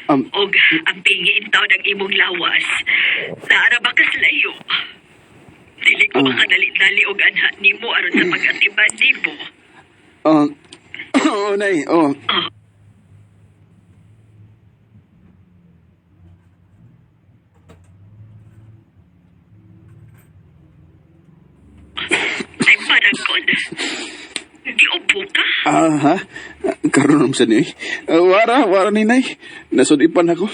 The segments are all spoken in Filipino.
Um, Og ang pingiin taon ng imong lawas. Naara ba ka sa layo? Dili ko makadali-dali og anha nimo aron sa pag-atiban nimo. ah, Oo, Nay. Oo. Ay parangkon. Giupo ka? Ha? Karoon naman sa niyo eh. Wara ni Nay. Nasudipan ako.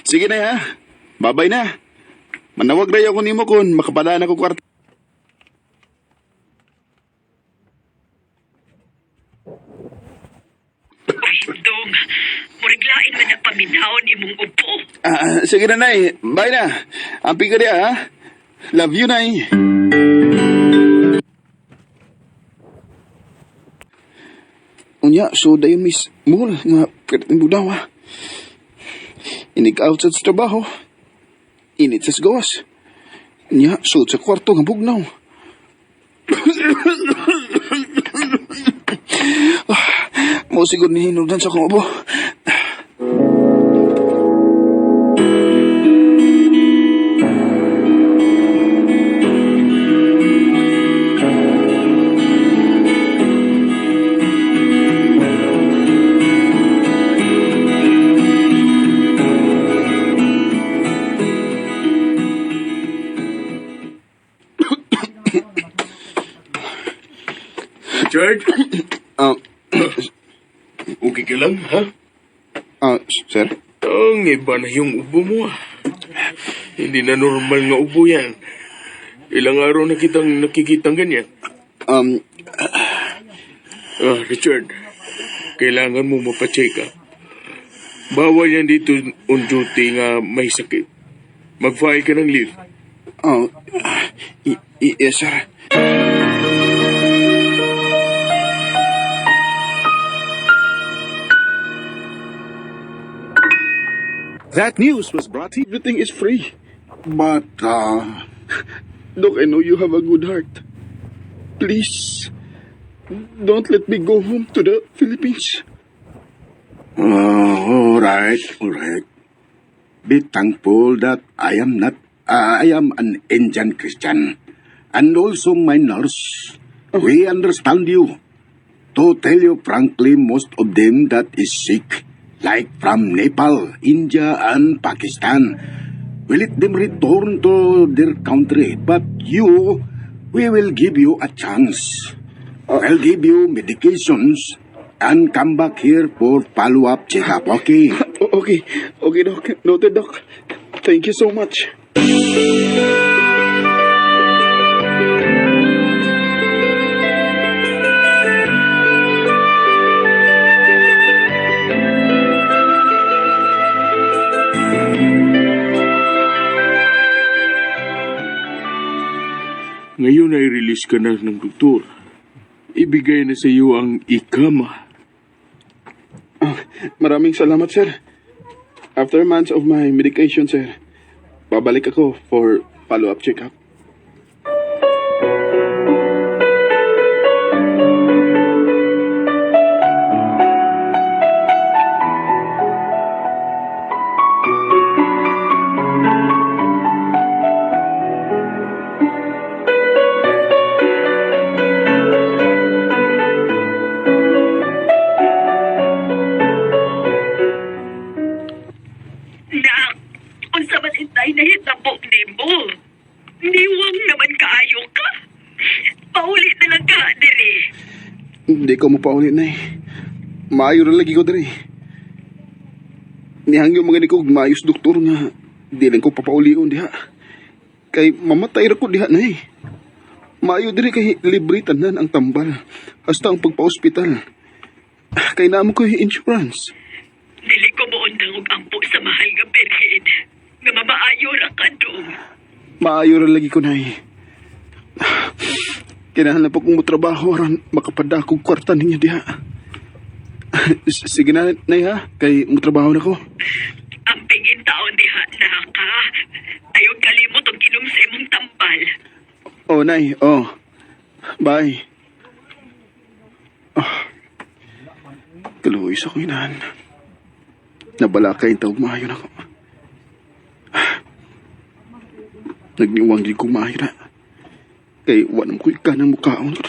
Sige na ha. Babay na. Manawag na ako nimo kung makapadaan ako kwarta. Uy, dong. Muriglain man ang paminahon imong upo. Sige na, Nay. Bye na. Ampi ka diya, ha? Love you, Nay. Unya, so dayon miss mall nga perting budaw, ha? Inig outside sa trabaho. Init sa gawas. Unya, so sa kwarto nga bugnaw. Mo siguro ni hinugdan sa kong ubo. Richard, Ah, okay ka lang, ha? Sir? Ang iba na yung ubo mo, ah. Hindi na normal nga ubo yan. Ilang araw na kitang nakikitang ganyan. Richard, kailangan mo mapacheck up. Bawal yan dito on duty nga may sakit. Mag-file ka ng leave. Yes, sir. That news was brought to you. Everything is free. But, Doc, I know you have a good heart. Please, don't let me go home to the Philippines. All right. Be thankful that I am an Indian Christian. And also my nurse. We understand you. To tell you frankly, most of them that is sick, like from Nepal, India, and Pakistan, we let them return to their country. But you, we will give you a chance. I'll give you medications and come back here for follow-up checkup, okay? Okay, Doc. Noted, Doc. Thank you so much. Ngayon ay release ka na ng doktor. Ibigay na sa iyo ang ikama. Maraming salamat, sir. After months of my medication, sir, babalik ako for follow-up checkup. Nak, unsa man intay na hitabo nimo? Niwang naman kaayo ka. Pauli na lang ka, diri. Hindi ko mapaulit na eh. Maayo rin lagi ko diri. Nihangyo mga ni ko maayos doktor nga. Di lang ko papaulion diha. Kay mamatay ra ko diha na eh. Maayo diri kay libre tanan ang tambal. Hasta ang pagpa-ospital. Kay naman ko yung insurance. Dili ko muundang og ampo sa mahal nga birhen. Nga mamaayo ra ka dong. Maayo rin lagi ko na eh. Kinahanap akong trabaho aron makapadakog kwarta ninyo diha. Sige na, Nay, ha? Kay trabaho na ko. Ang pingin taon diha na ka. Ayaw kalimot og ginom sa imong tambal. Oh, Nay. Oh. Bye. Kaluoy sa kuinahan. nabalakay ang tawag maayo na ko. Nagniwang din ko maayo na. Kay wanam ko ika ng mukhaon.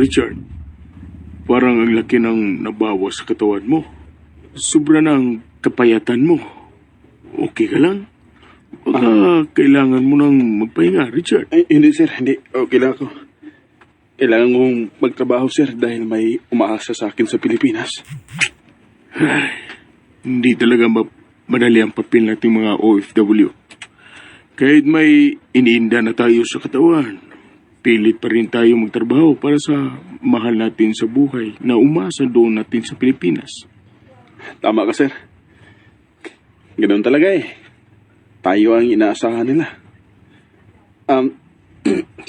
Richard, parang ang laki ng nabawas sa katawan mo. Sobra na ang kapayatan mo. Okay ka lang? Baka kailangan mo nang magpahinga, Richard. Ay, hindi sir, hindi. Okay lang ako. Kailangan kong magtrabaho sir dahil may umaasa sa akin sa Pilipinas. Hindi talaga madali ang papel nating mga OFW. Kahit may iniinda na tayo sa katawan, pilit pa rin tayo magtrabaho para sa mahal natin sa buhay na umasa doon natin sa Pilipinas. Tama ka sir. Ganoon talaga eh. Tayo ang inaasahan nila.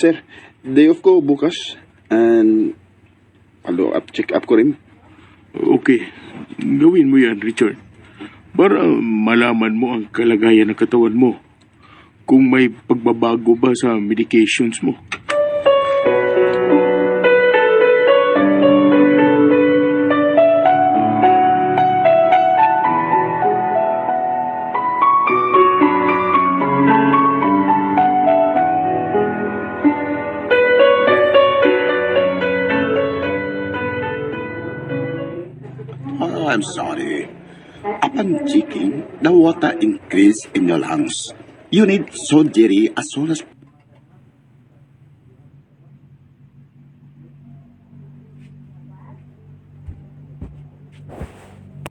Sir, day off ko bukas and follow up, check up ko rin. Okay, gawin mo yan, Richard. Para malaman mo ang kalagayan ng katawan mo. Kung may pagbabago ba sa medications mo. Oh, I'm sorry. Upon checking, the water increased in your lungs. You need surgery as soon as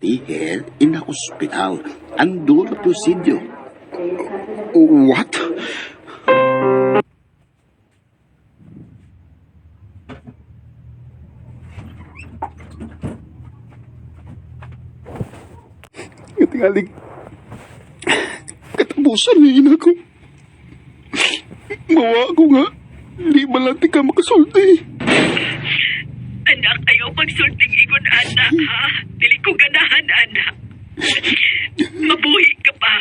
here in the hospital and do the procedure. What? Katingaling katapusan niya ako. Mawa ko nga. Di malati ka makasulti. Anak, ayaw pagsulting ingon, anak, ha? Dili ko ganahan, anak. Mabuhi ka pa.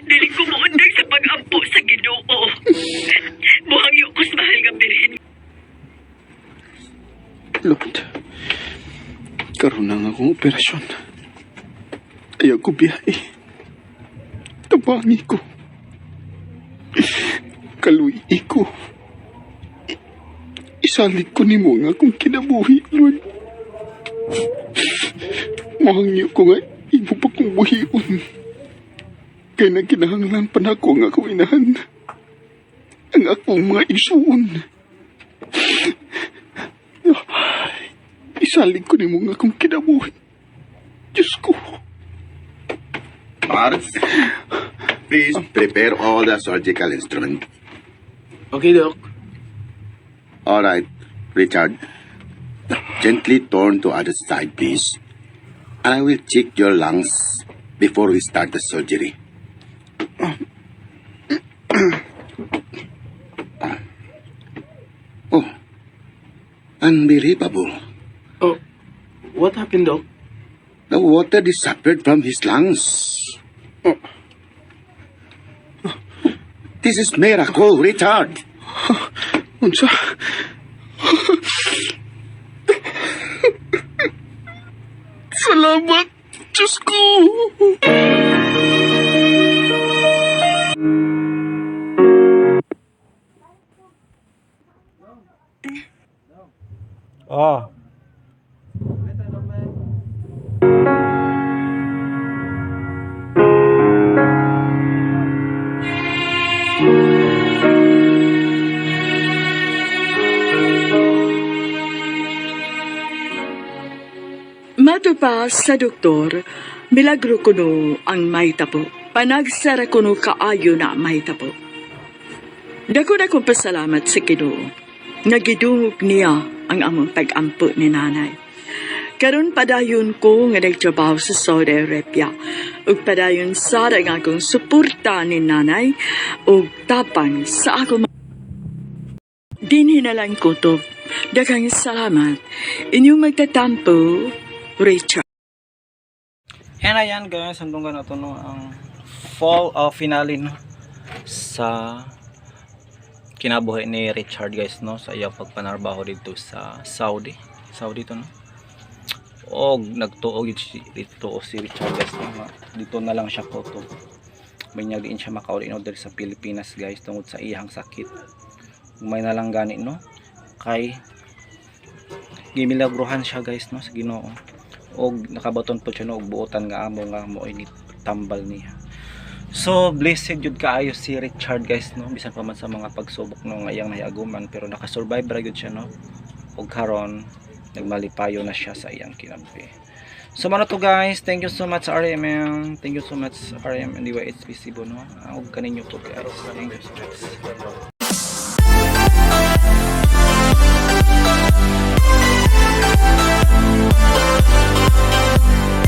Dili ko muundag sa pag-ampo sa Ginoo. Buhangyo ko sa mahal nga birhen. Lord, karoon na nga akong operasyon. Ayaw ko biyahe. Tabangi ko. Kaluyi ko. Isalig ko ni mo nga kung kinabuhi, Lord. Mahangyo ko nga, imo pa kong buhion. Kaya na kinahanglan pa na ako nga akong inahan. Ang akong mga isuon. Isalig ko ni mo nga kung kinabuhi. Diyos ko. Parts, please prepare all the surgical instruments. Okay, Doc. All right, Richard. Gently turn to other side, please. I will check your lungs before we start the surgery. Oh, unbelievable. Oh, what happened, Doc? The water disappeared from his lungs. This is miracle, Richard. Unsa? Salamat, Diyos ko. Ah. Matupa sa doktor, milagro kuno ang mahitabo. Panagsara kuno kaayo na mahitabo. Dako na kong pasalamat sa Ginoo. Nagidungog niya ang among pag-ampo ni nanay. Karon padayon ko nga nagtrabaho sa Saudi Arabia. Ug padayon sada nga akong suporta ni nanay ug tapang sa ako dinhi na lang ko to. Daghang salamat. Inyong magtatampo, Richard. And ayan guys, hanggang na ito no, ang fall finale no, sa kinabuhi ni Richard guys no, sa iyang pagpanarbaho dito sa Saudi to no. Og nagtuog dito si Richard guys no, dito na lang siya ko to. May niya diin siya makauli no diri sa Pilipinas guys tungod sa iyang sakit. May na lang gani no, kay gimilagruhan siya guys no sa Ginoo. Og nakabaton po siya no og buotan nga mo ini tambal niya. So blessed jud kaayo si Richard guys no, bisan pa man sa mga pagsubok no nga iyang nahiaguman, pero nakasurvive ra gyud siya no. Og karon nagmalipayo na siya sa iyang kinabuhi. So mano to guys, thank you so much RMM, thank you so much RM and DYHPC no. Og kaninyo po guys, thank you so much.